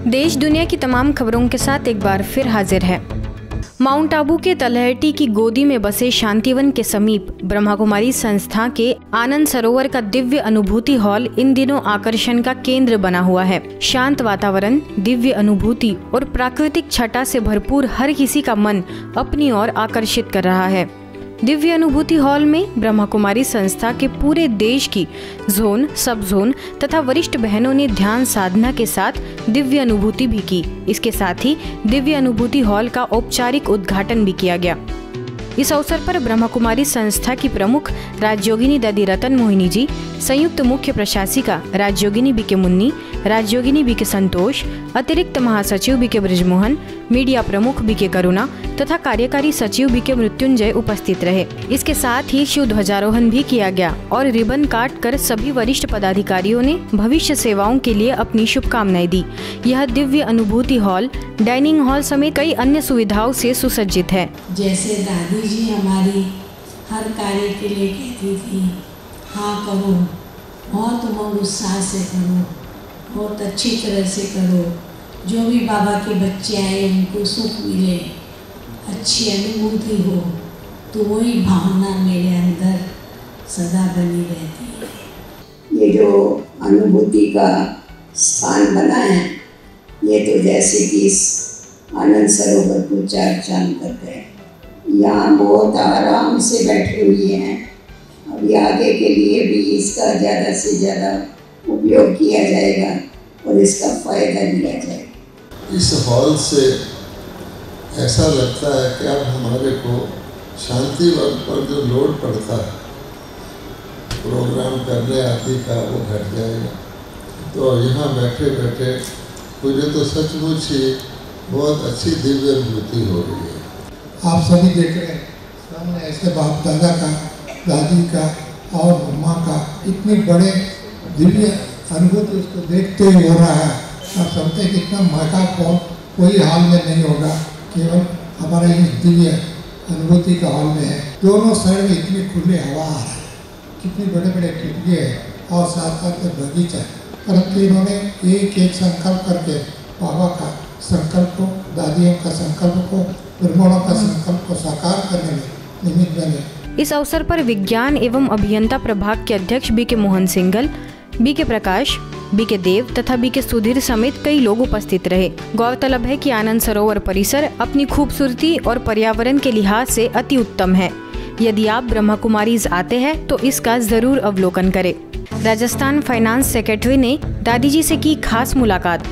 देश दुनिया की तमाम खबरों के साथ एक बार फिर हाजिर है। माउंट आबू के तलहटी की गोदी में बसे शांतिवन के समीप ब्रह्मा कुमारी संस्था के आनंद सरोवर का दिव्य अनुभूति हॉल इन दिनों आकर्षण का केंद्र बना हुआ है। शांत वातावरण, दिव्य अनुभूति और प्राकृतिक छटा से भरपूर हर किसी का मन अपनी ओर आकर्षित कर रहा है। दिव्य अनुभूति हॉल में ब्रह्मा कुमारी संस्था के पूरे देश की जोन, सब जोन तथा वरिष्ठ बहनों ने ध्यान साधना के साथ दिव्य अनुभूति भी की। इसके साथ ही दिव्य अनुभूति हॉल का औपचारिक उद्घाटन भी किया गया। इस अवसर पर ब्रह्मा कुमारी संस्था की प्रमुख राजयोगिनी दादी रतन मोहिनी जी, संयुक्त मुख्य प्रशासिका राजयोगिनी बीके मुन्नी, राजयोगिनी बीके संतोष, अतिरिक्त महासचिव बीके ब्रजमोहन, मीडिया प्रमुख बीके करुणा तथा कार्यकारी सचिव बीके मृत्युंजय उपस्थित रहे। इसके साथ ही शिव ध्वजारोहण भी किया गया और रिबन काट कर सभी वरिष्ठ पदाधिकारियों ने भविष्य सेवाओं के लिए अपनी शुभकामनाएं दी। यह दिव्य अनुभूति हॉल डाइनिंग हॉल समेत कई अन्य सुविधाओं से सुसज्जित है। जैसे दादी जी हमारी हर कार्य के लिए कहती थी, हाँ करो, बहुत उमंग उत्साह से करो, बहुत अच्छी तरह से करो, जो भी बाबा के बच्चे आए उनको सुख मिले, अच्छी अनुभूति हो, तो वही भावना मेरे अंदर सदा बनी रहती है। ये जो अनुभूति का स्थान बना है, ये तो जैसे कि इस आनंद सरोवर को चार चांद कर गए। यहाँ बहुत आराम से बैठे हुए हैं। अभी आगे के लिए भी इसका ज़्यादा से ज़्यादा उपयोग किया जाएगा और इसका फ़ायदा लिया जाएगा। इस हॉल से ऐसा लगता है कि अब हमारे को शांति वन पर जो लोड पड़ता है प्रोग्राम करने आदि का, वो घट जाएगा। तो यहाँ बैठे बैठे मुझे तो सचमुच ही बहुत अच्छी दिव्य अनुभूति हो रही है। आप सभी देख रहे हैं सामने ऐसे बाप दादा का, दादी का और मम्मा का इतने बड़े दिव्य अनुभूति उसको देखते ही हो रहा है। आप समझते हैं कितना मौका कोई हाल में नहीं होगा, केवल हमारे इस दिव्य अनुभूति का हॉल में है। दोनों साइड में इतनी खुली हवा आ रही है, कितनी बड़े बड़े खिड़की है और साथ साथ बगीचा है। परंतु इन्होंने एक एक संकल्प करके बाबा का संकल्प को, दादियों का संकल्प को, ब्राह्मणों का संकल्प को साकार करने में निमित्त बने। इस अवसर पर विज्ञान एवं अभियंता प्रभाग के अध्यक्ष बीके मोहन सिंघल, बीके प्रकाश, बीके देव तथा बीके सुधीर समेत कई लोग उपस्थित रहे। गौरतलब है कि आनंद सरोवर परिसर अपनी खूबसूरती और पर्यावरण के लिहाज से अति उत्तम है। यदि आप ब्रह्मा कुमारीज आते हैं तो इसका जरूर अवलोकन करें। राजस्थान फाइनेंस सेक्रेटरी ने दादी जी से की खास मुलाकात।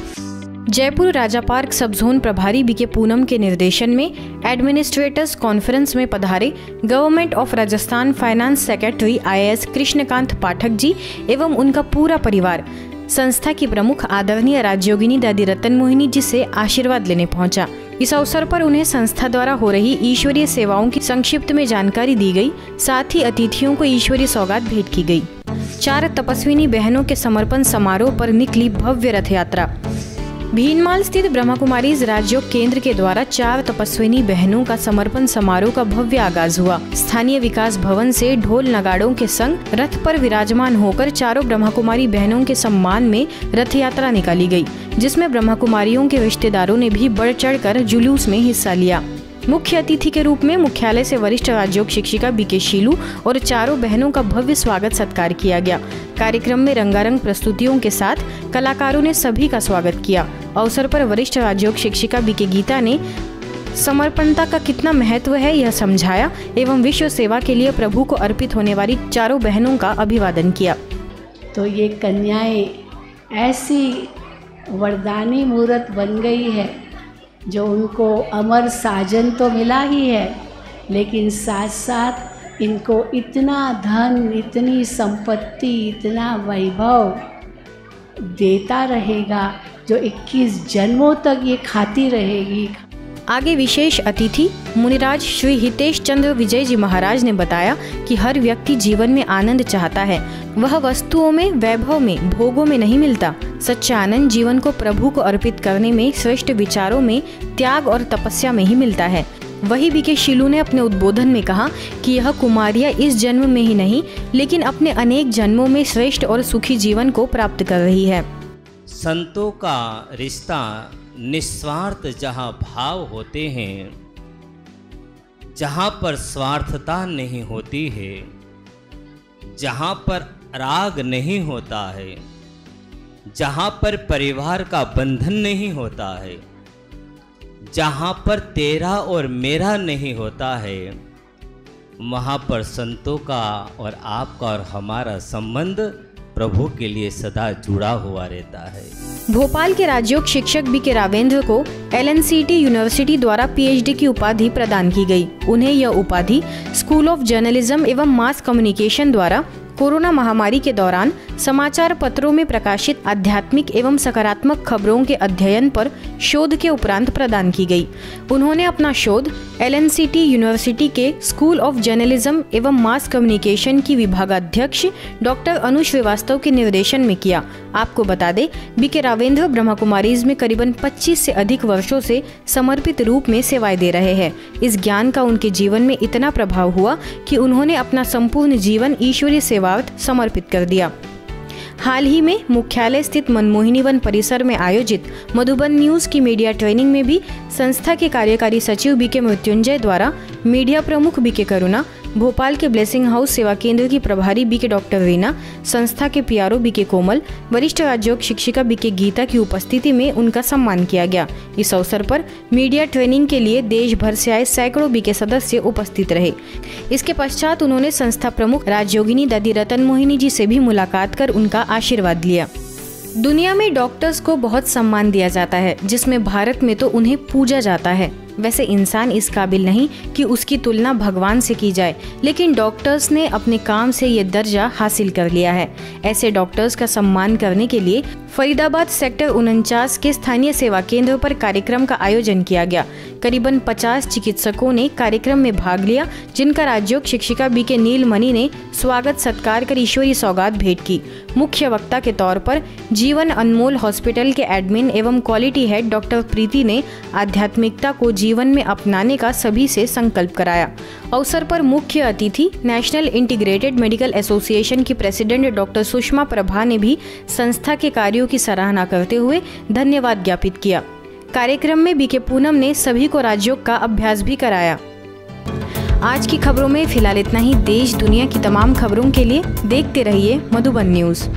Jaipur Raja park sub zone प्रभारी बीके पूनम के निर्देशन में एडमिनिस्ट्रेटर्स कॉन्फ्रेंस में पधारे government of Rajasthan finance secretary IAS Krishnakant Pathak ji एवं उनका पूरा परिवार संस्था की प्रमुख आदरणीय राजयोगिनी दादी रतन मोहिनी जी से आशीर्वाद लेने पहुंचा। इस अवसर पर उन्हें संस्था द्वारा हो रही ईश्वरीय सेवाओं की संक्षिप्त में जानकारी दी गई। साथ ही अतिथियों को ईश्वरीय सौगात भेंट की गई। 4 तपस्विनी बहनों के समर्पण समारोह पर निकली भव्य रथ यात्रा। भीनमाल स्थित ब्रह्मा कुमारीज राजयोग केंद्र के द्वारा 4 तपस्विनी बहनों का समर्पण समारोह का भव्य आगाज हुआ। स्थानीय विकास भवन से ढोल नगाड़ों के संग रथ पर विराजमान होकर चारों ब्रह्मा कुमारी बहनों के सम्मान में रथ यात्रा निकाली गई, जिसमें ब्रह्मा कुमारियों के रिश्तेदारों ने भी बढ़ चढ़कर जुलूस में हिस्सा लिया। मुख्य अतिथि के रूप में मुख्यालय से वरिष्ठ राजयोग शिक्षिका बीके शीलू और चारों बहनों का भव्य स्वागत सत्कार किया गया। कार्यक्रम में रंगारंग प्रस्तुतियों के साथ कलाकारों ने सभी का स्वागत किया। अवसर पर वरिष्ठ राजयोग शिक्षिका बीके गीता ने समर्पणता का कितना महत्व है यह समझाया एवं विश्व सेवा के लिए प्रभु को अर्पित होने वाली चारों बहनों का अभिवादन किया। तो ये कन्याएं ऐसी वरदानी मूर्त बन गई है जो उनको अमर साजन तो मिला ही है, लेकिन साथ साथ इनको इतना धन, इतनी संपत्ति, इतना वैभव देता रहेगा जो 21 जन्मों तक ये खाती रहेगी। आगे विशेष अतिथि मुनिराज श्री हितेश चंद्र विजय जी महाराज ने बताया कि हर व्यक्ति जीवन में आनंद चाहता है। वह वस्तुओं में, वैभव में, भोगों में नहीं मिलता। सच्चा आनंद जीवन को प्रभु को अर्पित करने में, श्रेष्ठ विचारों में, त्याग और तपस्या में ही मिलता है। वही बीके शीलू ने अपने उद्बोधन में कहा कि यह कुमारियां इस जन्म में ही नहीं लेकिन अपने अनेक जन्मों में श्रेष्ठ और सुखी जीवन को प्राप्त कर रही है। संतों का रिश्ता निस्वार्थ जहाँ भाव होते हैं, जहाँ पर स्वार्थता नहीं होती है, जहाँ पर राग नहीं होता है, जहाँ पर परिवार का बंधन नहीं होता है, जहाँ पर तेरा और मेरा नहीं होता है, वहाँ पर संतों का और आपका और हमारा संबंध प्रभु के लिए सदा जुड़ा हुआ रहता है। भोपाल के राजयोग शिक्षक बी.के. रावेंद्र को LNCT यूनिवर्सिटी द्वारा PhD की उपाधि प्रदान की गई। उन्हें यह उपाधि स्कूल ऑफ जर्नलिज्म एवं मास कम्युनिकेशन द्वारा कोरोना महामारी के दौरान समाचार पत्रों में प्रकाशित आध्यात्मिक एवं सकारात्मक खबरों के अध्ययन पर शोध के उपरांत प्रदान की गई। उन्होंने अपना शोध LNCT यूनिवर्सिटी के स्कूल ऑफ जर्नलिज्म एवं मास कम्युनिकेशन की विभागाध्यक्ष डॉक्टर अनु श्रीवास्तव के निर्देशन में किया। आपको बता दें, बी.के. रावेंद्र ब्रह्मा कुमारीज में करीबन 25 से अधिक वर्षों से समर्पित रूप में सेवाएं दे रहे हैं। इस ज्ञान का उनके जीवन में इतना प्रभाव हुआ कि उन्होंने अपना संपूर्ण जीवन ईश्वरीय सेवार्थ समर्पित कर दिया। हाल ही में मुख्यालय स्थित मनमोहिनी वन परिसर में आयोजित मधुबन न्यूज की मीडिया ट्रेनिंग में भी संस्था के कार्यकारी सचिव बी.के. मृत्युंजय द्वारा मीडिया प्रमुख बी.के. करुणा, भोपाल के ब्लेसिंग हाउस सेवा केंद्र की प्रभारी बी.के. डॉक्टर रीना, संस्था के PRO बी.के. कोमल, वरिष्ठ राजयोग शिक्षिका बी.के. गीता की उपस्थिति में उनका सम्मान किया गया। इस अवसर पर मीडिया ट्रेनिंग के लिए देश भर से आए सैकड़ों बी.के. सदस्य उपस्थित रहे। इसके पश्चात उन्होंने संस्था प्रमुख राजयोगिनी दादी रतन मोहिनी जी से भी मुलाकात कर उनका आशीर्वाद लिया। दुनिया में डॉक्टर्स को बहुत सम्मान दिया जाता है, जिसमें भारत में तो उन्हें पूजा जाता है। वैसे इंसान इस काबिल नहीं कि उसकी तुलना भगवान से की जाए, लेकिन डॉक्टर्स ने अपने काम से ये दर्जा हासिल कर लिया है। ऐसे डॉक्टर्स का सम्मान करने के लिए फरीदाबाद सेक्टर 49 के स्थानीय सेवा केंद्र पर कार्यक्रम का आयोजन किया गया। करीबन 50 चिकित्सकों ने कार्यक्रम में भाग लिया, जिनका राजयोग शिक्षिका बी.के. नीलमणि ने स्वागत सत्कार कर ईश्वरीय सौगात भेंट की। मुख्य वक्ता के तौर पर जीवन अनमोल हॉस्पिटल के एडमिन एवं क्वालिटी हेड डॉक्टर प्रीति ने आध्यात्मिकता को जीवन में अपनाने का सभी से संकल्प कराया। अवसर पर मुख्य अतिथि नेशनल इंटीग्रेटेड मेडिकल एसोसिएशन की प्रेसिडेंट डॉक्टर सुषमा प्रभा ने भी संस्था के कार्यों की सराहना करते हुए धन्यवाद ज्ञापित किया। कार्यक्रम में बी.के. पूनम ने सभी को राजयोग का अभ्यास भी कराया। आज की खबरों में फिलहाल इतना ही। देश दुनिया की तमाम खबरों के लिए देखते रहिए मधुबन न्यूज।